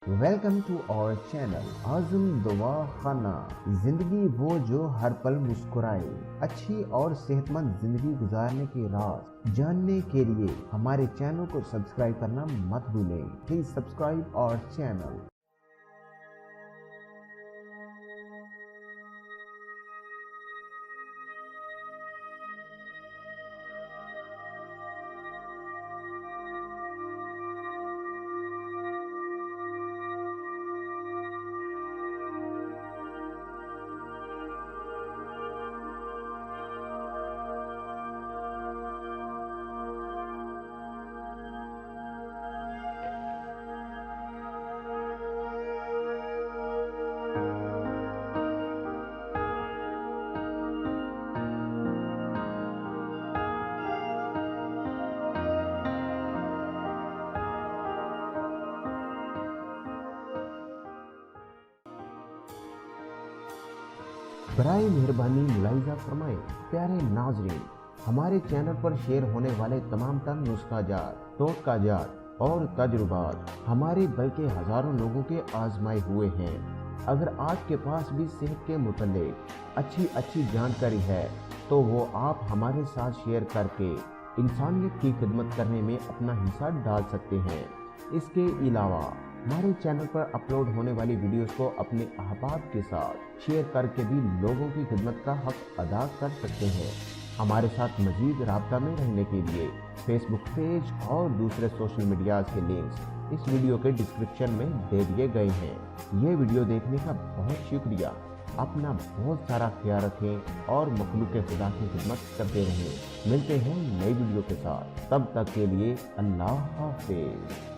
Welcome to our channel आज़म दुआ खाना। जिंदगी वो जो हर पल मुस्कुराए। अच्छी और सेहतमंद जिंदगी गुजारने के राज जानने के लिए हमारे चैनल को सब्सक्राइब करना मत भूलें। Please subscribe our channel. बराए मेहरबानी मुलाहिजा फरमाएं। प्यारे नाजरीन, हमारे चैनल पर शेयर होने वाले तमाम तर नुस्खाजात, टोटकाजात और तजुर्बात हमारे बल्कि हजारों लोगों के आजमाए हुए हैं। अगर आपके पास भी सेहत के मुतालिक अच्छी जानकारी है तो वो आप हमारे साथ शेयर करके इंसानियत की खिदमत करने में अपना हिस्सा डाल सकते हैं। इसके अलावा हमारे चैनल पर अपलोड होने वाली वीडियोस को अपने अहबाब के साथ शेयर करके भी लोगों की खिदमत का हक अदा कर सकते हैं। हमारे साथ मजीद राब्ता में रहने के लिए फेसबुक पेज और दूसरे सोशल मीडिया के लिंक्स इस वीडियो के डिस्क्रिप्शन में दे दिए गए हैं। ये वीडियो देखने का बहुत शुक्रिया। अपना बहुत सारा ख्याल रखें और मखलूक खुदा की खिदमत करते रहें। मिलते हैं नई वीडियो के साथ, तब तक के लिए अल्लाह हाफिज।